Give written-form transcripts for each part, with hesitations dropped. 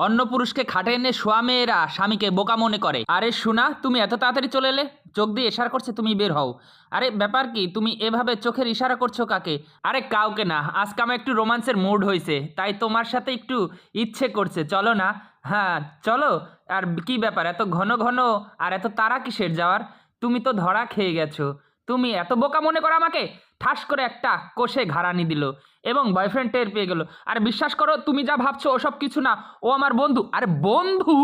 অন্য পুরুষকে খাটে এনে শোয়া মেয়েরা স্বামীকে বোকা মনে করে। আরে শোনা, তুমি এত তাড়াতাড়ি চলে এলে? চোখ দিয়ে ইশারা করছে তুমি বের হও। আরে ব্যাপার কি, তুমি এভাবে চোখের ইশারা করছো কাকে? আরে কাউকে না, আজকে আমার একটু রোমান্সের মুড হয়েছে, তাই তোমার সাথে একটু ইচ্ছে করছে, চলো না? হ্যাঁ চলো। আর কি ব্যাপার এত ঘন ঘন আর এত তাড়া কিসের যাওয়ার? তুমি তো ধরা খেয়ে গেছো। তুমি এত বোকা মনে করো আমাকে? ঠাস করে একটা কষে ঘাড়ানি দিল এবং বয়ফ্রেন্ড টের পেয়ে গেল। আর বিশ্বাস করো, তুমি যা ভাবছো ওসব কিছু না, ও আমার বন্ধু। আরে বন্ধু?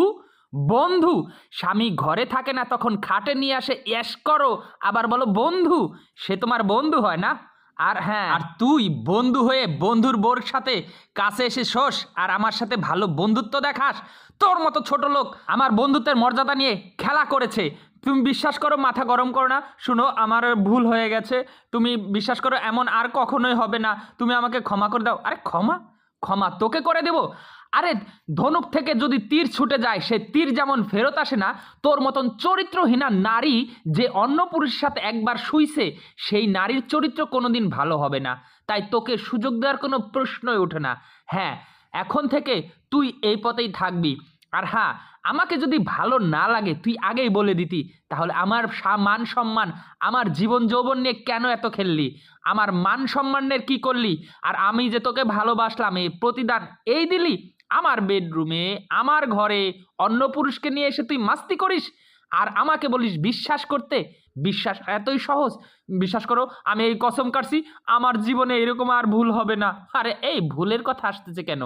বন্ধু? স্বামী ঘরে থাকে না তখন খাটে নিয়ে আসে, এশ করো আবার বলো বন্ধু? সে তোমার বন্ধু হয় না? আর হ্যাঁ, আর তুই বন্ধু হয়ে বন্ধুর বোর সাথে কাছে এসে শোস আর আমার সাথে ভালো বন্ধুত্ব দেখাস? তোর মতো ছোট লোক আমার বন্ধুত্বের মর্যাদা নিয়ে খেলা করেছে। তুমি বিশ্বাস করো, মাথা গরম করো না। শুনো, আমার ভুল হয়ে গেছে। তুমি বিশ্বাস করো, এমন আর কখনোই হবে না। তুমি আমাকে ক্ষমা করে দাও। আরে ক্ষমা? ক্ষমা তোকে করে দেব? আরে ধনুক থেকে যদি তীর ছুটে যায়, সে তীর যেমন ফেরত আসে না, তোর মতন চরিত্রহীনা নারী যে অন্য পুরুষের সাথে একবার শুইছে, সেই নারীর চরিত্র কোনোদিন ভালো হবে না। তাই তোকে সুযোগ দেওয়ার কোনো প্রশ্নই ওঠে না। হ্যাঁ, এখন থেকে তুই এই পথেই থাকবি। আর হ্যাঁ, আমাকে যদি ভালো না লাগে তুই আগেই বলে দিতি, তাহলে আমার মান সম্মান, আমার জীবন যৌবন নিয়ে কেন এত খেললি? আমার মান সম্মানের কি করলি? আর আমি যে তোকে ভালোবাসলাম, এই প্রতিদান এই দিলি? আমার বেডরুমে, আমার ঘরে অন্য পুরুষকে নিয়ে এসে তুই মাস্তি করিস আর আমাকে বলিস বিশ্বাস করতে? বিশ্বাস এতই সহজ? বিশ্বাস করো, আমি এই কসম কাটছি, আমার জীবনে এরকম আর ভুল হবে না। আরে এই ভুলের কথা আসতেছে কেন?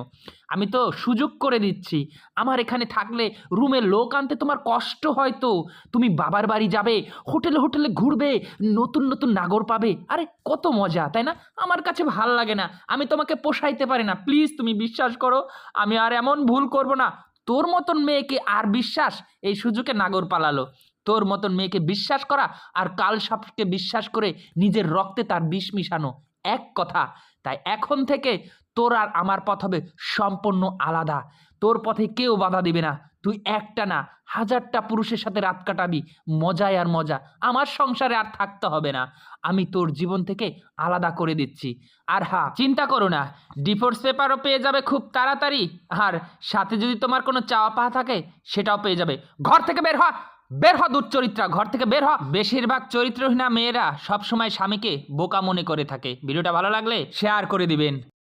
আমি তো সুযোগ করে দিচ্ছি। আমার এখানে থাকলে রুমে লোক আনতে তোমার কষ্ট হয় তো। তুমি বাবার বাড়ি যাবে, হোটেলে হোটেলে ঘুরবে, নতুন নতুন নাগর পাবে। আরে কত মজা, তাই না? আমার কাছে ভাল লাগে না, আমি তোমাকে পোষাইতে পারি না। প্লিজ তুমি বিশ্বাস করো, আমি আর এমন ভুল করব না। তোর মতন মেয়েকে আর বিশ্বাস এই সুযোগে নাগর পালালো। তোর মতন মেয়েকে বিশ্বাস করা আর কাল সাপকে বিশ্বাস করে নিজের রক্তে তার বিষ মিশানো এক কথা। তাই এখন থেকে তোর আর আমার পথ হবে সম্পূর্ণ আলাদা। তোর পথে কেউ বাধা দিবে না। তুই একটা না, হাজারটা পুরুষের সাথে রাত কাটাবি, মজায় আর মজা। আমার সংসারে আর থাকতে হবে না। আমি তোর জীবন থেকে আলাদা করে দিচ্ছি। আর হ্যাঁ, চিন্তা করো না, ডিভোর্স পেপারও পেয়ে যাবে খুব তাড়াতাড়ি। আর সাথে যদি তোমার কোনো চাওয়া পাওয়া থাকে সেটাও পেয়ে যাবে। ঘর থেকে বের হ, বের হ দুশ্চরিত্রা, ঘর থেকে বের হ। বেশিরভাগ চরিত্রহীনা মেয়েরা সবসময় স্বামীকে বোকা মনে করে থাকে। ভিডিওটা ভালো লাগলে শেয়ার করে দিবেন।